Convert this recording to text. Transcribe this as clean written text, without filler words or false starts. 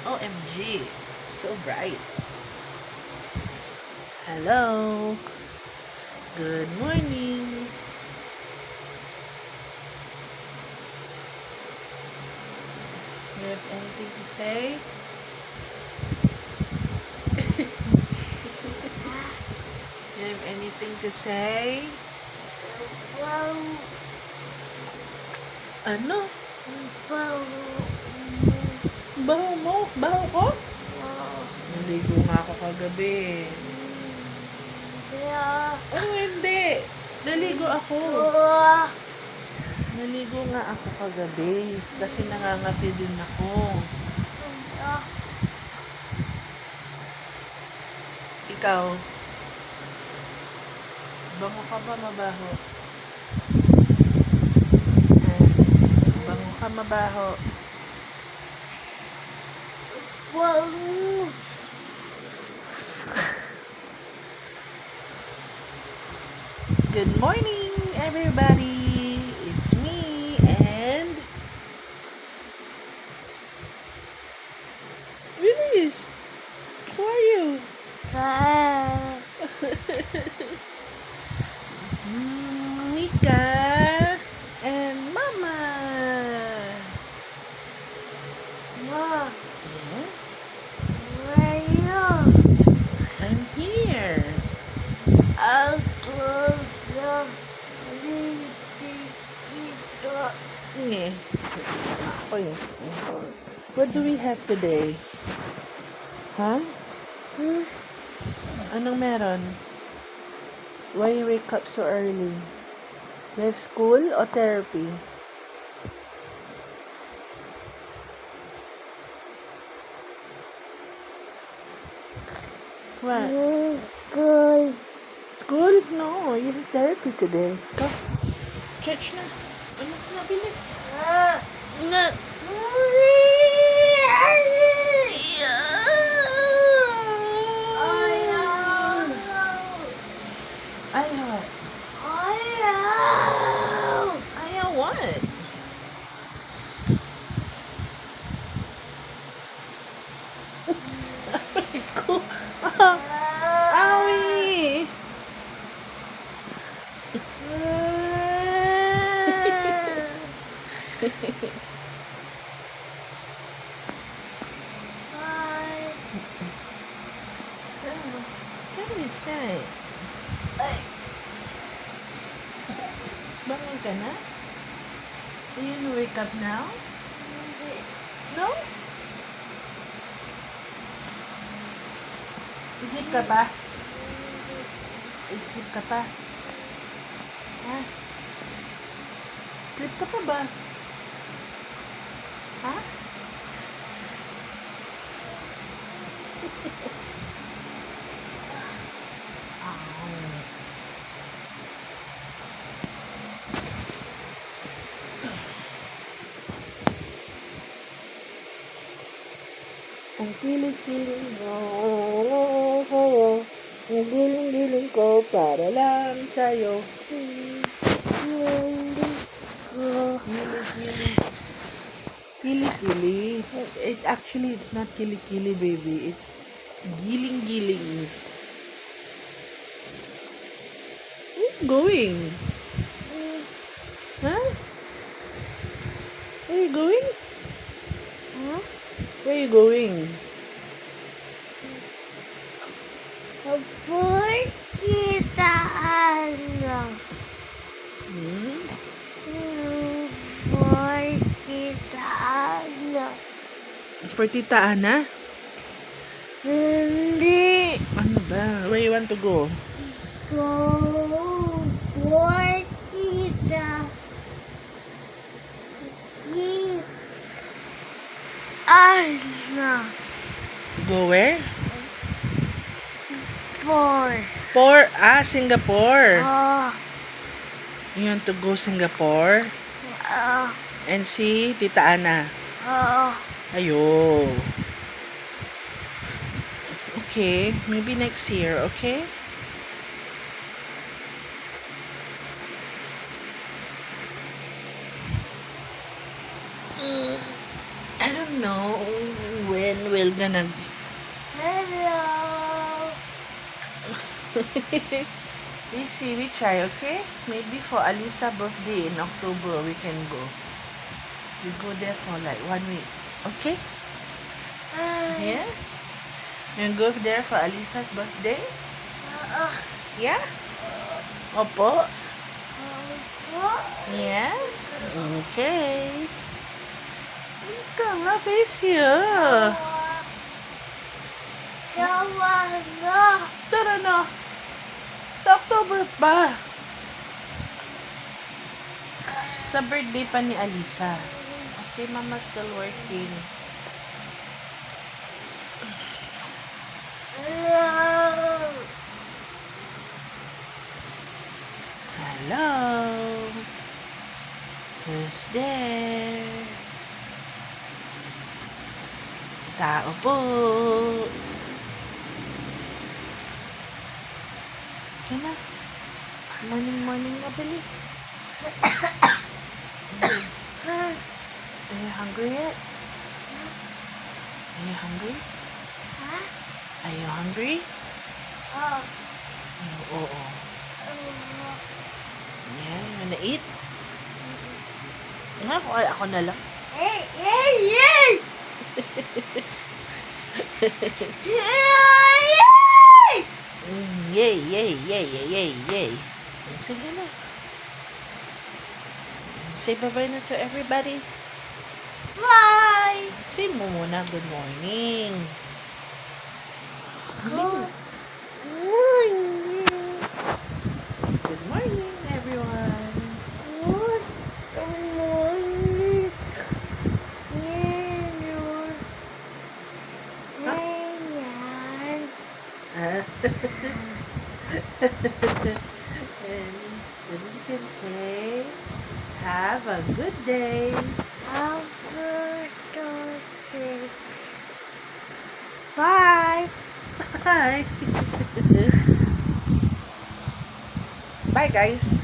OMG, so bright. Hello. Good morning. You have anything to say? You have anything to say? Wow. Ano? Wow. Baho mo? Baho ko? Wow. Naligo nga ako kagabi. Kaya. Oh, hindi. Naligo ako. Wow. Naligo nga ako kagabi. Kasi nangangati din ako. Ikaw? Bango ka ba mabaho? Bango ka mabaho? Wow. Good morning, everybody. It's me and Willis. Who are you? Mika and Mama. Ma, Yes, where are you? I'm here. I'll close the door. Okay. Okay. What do we have today? Huh? Anong meron? Why you wake up so early? You have school or therapy? What? Good. School? No, you have therapy today. Go. Stretch na. Ano na, bilis. Nga. Ayaw. Ayaw what? Ko. Awi. Come inside. Bangon ka na? Do you wake up now? No? Isip ka pa? Isip ka pa? Ha? Sleep ka pa ba? Ha? Ang kilig-kilig mo sa'yo, ang giling-giling ko para lang sa'yo. Kilig-kilig. Kilig-kilig. It's not kilig-kilig, baby. It's giling-giling. Where are you going? Huh? Where are you going? Where are you going? Por kita ano? Hmm? Por kita ano? For Tita Ana? Hindi. Ano ba? Where you want to go? Por kita. Ano? Go where? Singapore. You want to go Singapore and see Tita Ana. Ayo. Okay, maybe next year, okay? I don't know when we're gonna Hello. we see, we try, okay? Maybe for Alisa birthday in October we can go. We go there for like 1 week. Okay? Yeah? And go there for Alisa's birthday? Yeah? Opo? Yeah? Okay. Ka nga, face here. Tara na. Sa October pa. Sa birthday pa ni Alisa. Okay, Mama still working. Hello. Who's there? Tao po. Okay na. Morning, mabilis. Are you hungry yet? Are you hungry? Are you hungry? Oo. Yeah, you wanna eat? Nga, ako na lang. Yay. Sige na. Say bye-bye na to everybody. Bye. Say mo muna, good morning. Good Good morning, everyone. morning. And then you can say, have a good day. Bye. Bye. Bye, guys.